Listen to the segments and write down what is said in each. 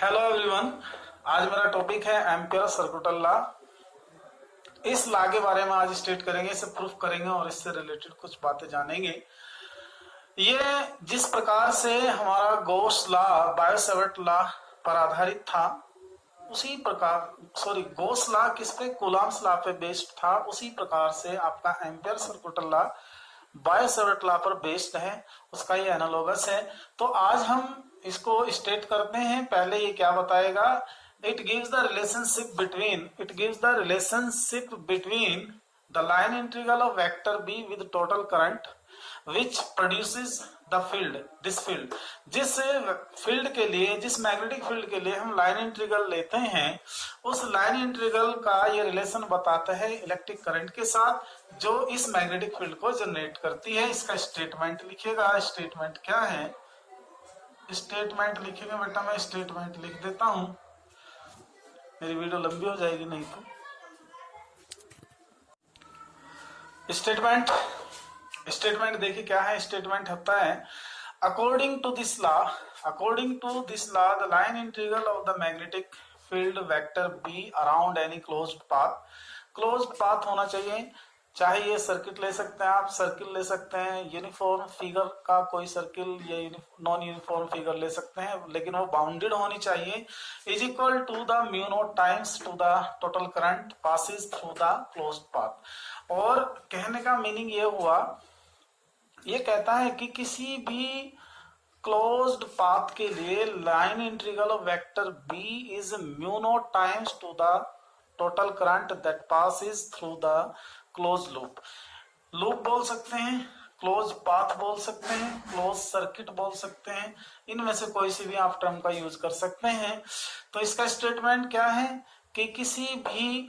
Hello everyone. आज मेरा topic है एम्पियर सर्किटल लॉ। इस लॉ के बारे में आज स्टेट करेंगे, इसे प्रूफ करेंगे और इससे रिलेटेड कुछ बातें जानेंगे। ये जिस प्रकार से हमारा गॉस लॉ बायो-सैवर्ट लॉ पर आधारित था, उसी प्रकार गॉस लॉ किस पे, कूलॉम्स लॉ पे बेस्ड था, उसी प्रकार से आपका ampere circuital law bio-Savart law पर बेस्ड है, उसका ये एनालॉगस है। तो आज हम इसको स्टेट करते हैं। पहले ये क्या बताएगा, it gives the relationship between the line integral of vector be with total current which produces the field, this field. जिस फील्ड के लिए, जिस मैग्नेटिक फील्ड के लिए हम लाइन इंटीग्रल लेते हैं, उस लाइन इंटीग्रल का ये रिलेशन बताता है इलेक्ट्रिक करंट के साथ, जो इस मैग्नेटिक फील्ड को जनरेट करती है। इसका स्टेटमेंट लिखिएगा। स्टेटमेंट क्या है, स्टेटमेंट लिखेंगे बेटा, मैं स्टेटमेंट लिख देता हूं, मेरी वीडियो लंबी हो जाएगी नहीं तो। स्टेटमेंट देखिए क्या है। स्टेटमेंट होता है, according to this law the line integral of the magnetic field vector B around any closed path होना चाहिए। चाहे ये सर्किट ले सकते हैं आप, सर्किल ले सकते हैं, यूनिफॉर्म फिगर का कोई सर्किल या नॉन यूनिफॉर्म फिगर ले सकते हैं, लेकिन वो बाउंडेड होनी चाहिए। Is equal to the mu not times to the total current passes through the closed path. और कहने का मीनिंग ये हुआ, ये कहता है कि किसी भी क्लोज्ड पाथ के लिए line integral of vector B is mu not times to the total current that passes through the close loop बोल सकते हैं, क्लोज पाथ बोल सकते हैं, क्लोज सर्किट बोल सकते हैं। इनमें से कोई सी भी आप टर्म का यूज कर सकते हैं। तो इसका स्टेटमेंट क्या है कि किसी भी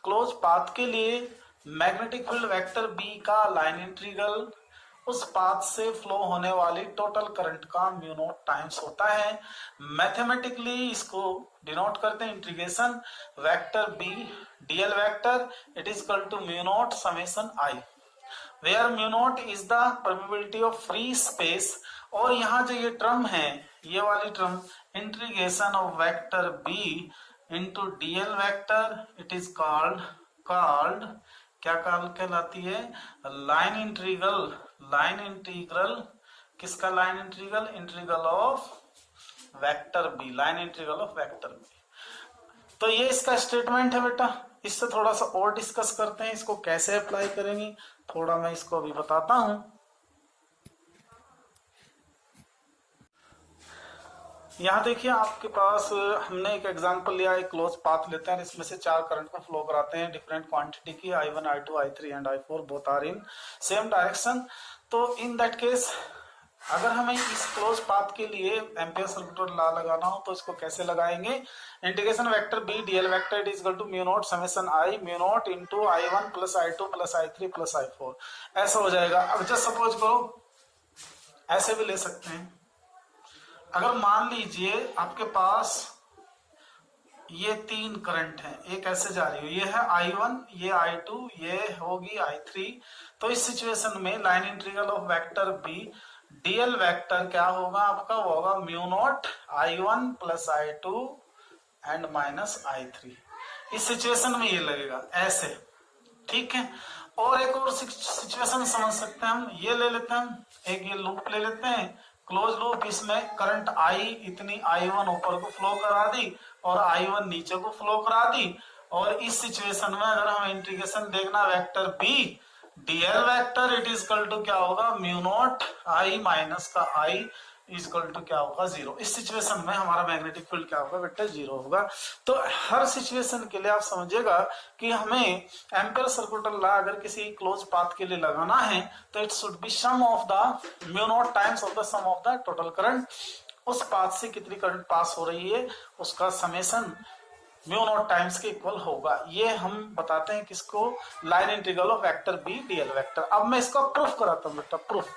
क्लोज पाथ के लिए मैग्नेटिक फील्ड वेक्टर बी का लाइन इंटीग्रल उस पाथ से फ्लो होने वाली टोटल करंट का म्यू नॉट टाइम्स होता है। मैथमेटिकली इसको डिनोट करते हैं, integration vector B DL vector it is equal to mu not summation I, where mu not is the probability of free space. और यहाँ जो ये टर्म है, ये वाली term integration of vector B into DL vector, it is called क्या कहलाती है, लाइन इंटीग्रल किसका, line integral of vector B, line integral of vector B. तो ये इसका स्टेटमेंट है बेटा। इससे थोड़ा सा और डिस्कस करते हैं, इसको कैसे अप्लाई करेंगे, थोड़ा मैं इसको अभी बताता हूं। यहाँ देखिए आपके पास हमने एक एग्जांपल लिया, एक क्लोज पाथ लेते हैं, इसमें से 4 करंट को फ्लो कराते हैं डिफरेंट क्वांटिटी की, I1, I2, I3 and I4 both are in same direction. तो इन दैट केस अगर हमें इस क्लोज पाथ के लिए एम्पियर सर्किटल लॉ लगाना हो तो इसको कैसे लगाएंगे, integration vector B DL vector it is equal to mu not summation I mu not into I1 plus I2 plus I3 plus I4, ऐसा हो जाएगा। अब जस्ट सपोज करो, ऐसे भी ले सकते हैं। अगर मान लीजिए आपके पास ये 3 करंट हैं, एक ऐसे जा रही है, ये है I1, ये I2, ये होगी I3। तो इस सिचुएशन में line integral of vector B DL vector क्या होगा आपका, वो होगा mu not I1 plus I2 and minus I3। इस सिचुएशन में ये लगेगा ऐसे, ठीक है। और एक और सिचुएशन समझ सकते हैं हम, ये ले लेते हैं, एक ये लूप ले लेते हैं, क्लोज लूप, इसमें करंट I इतनी I1 ऊपर को फ्लो करा दी और I1 नीचे को फ्लो करा दी। और इस सिचुएशन में अगर हम इंटीग्रेशन देखना vector B DL vector it is equal to क्या होगा, म्यू नॉट I माइनस का I इज इक्वल टू क्या होगा, 0। इस सिचुएशन में हमारा मैग्नेटिक फील्ड क्या होगा बेटा, 0 होगा। तो हर सिचुएशन के लिए आप समझिएगा कि हमें एम्पियर सर्किटल लॉ अगर किसी क्लोज पाथ के लिए लगाना है तो it should be sum of the mu not times of the sum of the total current. उस पाथ से कितनी करंट पास हो रही है उसका समेशन म्यू नॉट टाइम्स के इक्वल होगा। ये हम बताते हैं किसको, line integral of vector B DL vector. अब मैं इसका प्रूफ कराता हूं बेटा, प्रूफ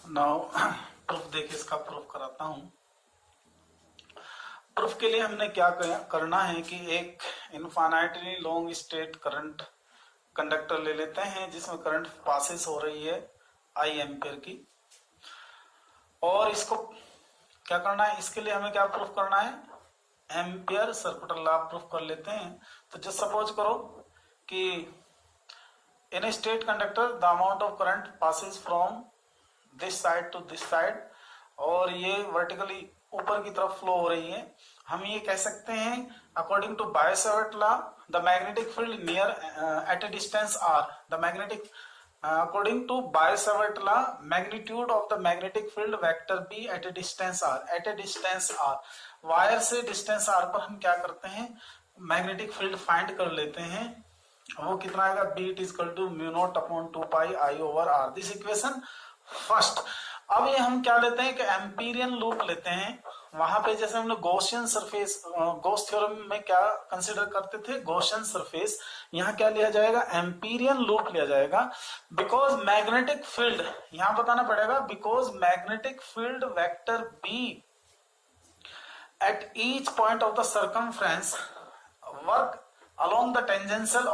नाउ प्रूफ देखिए, इसका प्रूफ कराता हूं। प्रूफ के लिए हमने क्या करना है कि एक infinitely long state current conductor ले लेते हैं जिसमें करंट पासिस हो रही है I एम्पियर की। और इसको क्या करना है, इसके लिए हमें क्या प्रूफ करना है, एम्पियर सर्कुलर लॉ प्रूफ कर लेते हैं। तो जस्ट सपोज करो कि in a state conductor the amount of current passes from this side to this side, और ये वर्टिकली ऊपर की तरफ फ्लो हो रही है। हम ये कह सकते हैं according to Biot-Savart law the magnetic field near at a distance R, the magnetic according to Biot-Savart law magnitude of the magnetic field vector B at a distance R, at a distance R, wire से distance R पर हम क्या करते हैं, magnetic field find कर लेते हैं। वो कितना आएगा, B it is equal to mu not upon 2 pi I over R. This equation first. अब ये हम क्या लेते हैं कि एम्पीरियन लूप लेते हैं। वहां पे जैसे हमने गॉसियन सरफेस, गॉस थ्योरम में क्या कंसीडर करते थे, गॉसियन सरफेस, यहाँ क्या लिया जाएगा, एम्पीरियन लूप लिया जाएगा। बिकॉज मैग्नेटिक फील्ड, यहां बताना पड़ेगा, because magnetic field vector B at each point of the circumference work along the tangential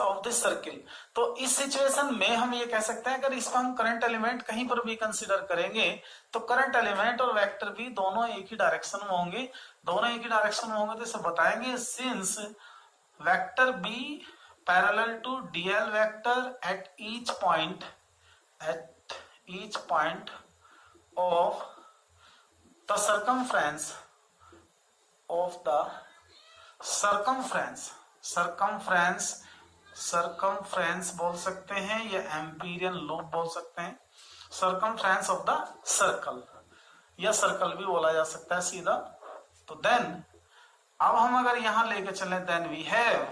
of this circle. तो इस सिचुएशन में हम ये कह सकते हैं, अगर इसको हम करंट एलिमेंट कहीं पर भी कंसीडर करेंगे तो करंट एलिमेंट और वेक्टर भी दोनों एक ही डायरेक्शन में होंगे, दोनों एक ही डायरेक्शन में होंगे। तो इसे बताएंगे since vector B parallel to DL vector at each point of the circumference of the circumference बोल सकते हैं या एम्पीरियन लूप बोल सकते हैं, सरकमफ्रेंस ऑफ द सर्कल, या सर्कल भी बोला जा सकता है सीधा। तो देन अब हम अगर यहां लेके चले, देन वी हैव,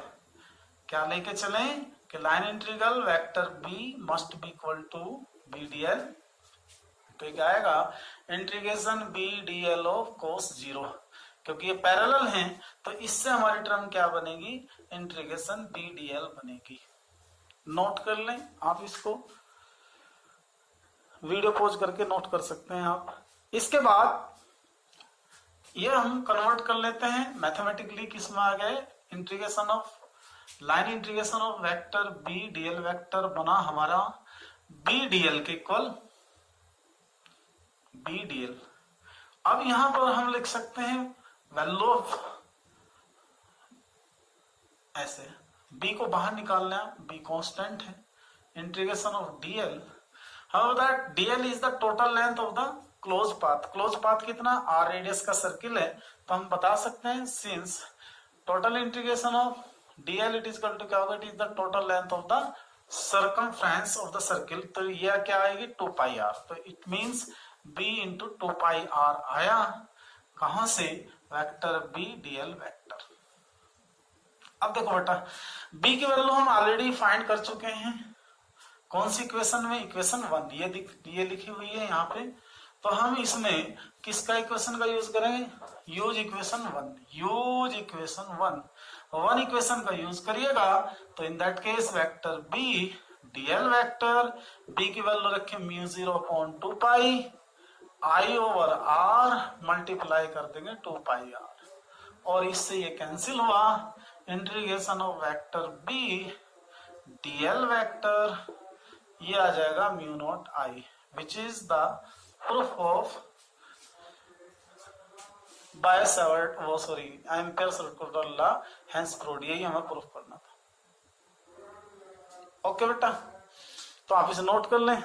क्या लेके चले कि line integral vector B must be equal to B DL. तो क्या आएगा, integration B DL of cos 0, क्योंकि ये पैरेलल हैं तो इससे हमारी टर्म क्या बनेगी, इंटीग्रेशन बी डीएल बनेगी। नोट कर लें आप, इसको वीडियो पॉज करके नोट कर सकते हैं आप। इसके बाद ये हम कन्वर्ट कर लेते हैं मैथमेटिकली, किस में आ गए, integration of line integration of vector B DL vector बना हमारा बी डीएल के इक्वल बी डीएल। अब यहां पर हम लिख सकते हैं वैल्यू ऑफ, ऐसे b को बाहर निकालना, b कांस्टेंट है, integration of dl, how that dl is the total length of the close path. Close path कितना, r रेडियस का सर्किल है, तो हम बता सकते हैं since total integration of dl it is equal to क्या होगा, it is the total length of the circumference of the circle. तो यह क्या आएगी, 2 पाई r। तो it means b into 2 pi r आया कहां से, वेक्टर बी डीएल वेक्टर। अब देखो बेटा, b की वैल्यू हम ऑलरेडी फाइंड कर चुके हैं, कौन सी इक्वेशन में, इक्वेशन 1, ये लिखी हुई है यहाँ पे। तो हम इसमें किसका इक्वेशन का यूज करेंगे, यूज इक्वेशन 1 इक्वेशन का यूज करिएगा। तो in that case vector B DL vector, b की वैल्यू रखे mu 0 upon 2 pi I over R, multiply कर देंगे 2 पाई आर, और इससे ये कैंसिल हुआ। Integration of vector B DL vector, ये आ जाएगा mu naught I, which is the proof of Biot Savart, वो sorry Ampere circular law, hence proved. यही हमें प्रूफ करना था। ओके बेटा, तो आप इसे नोट कर लें।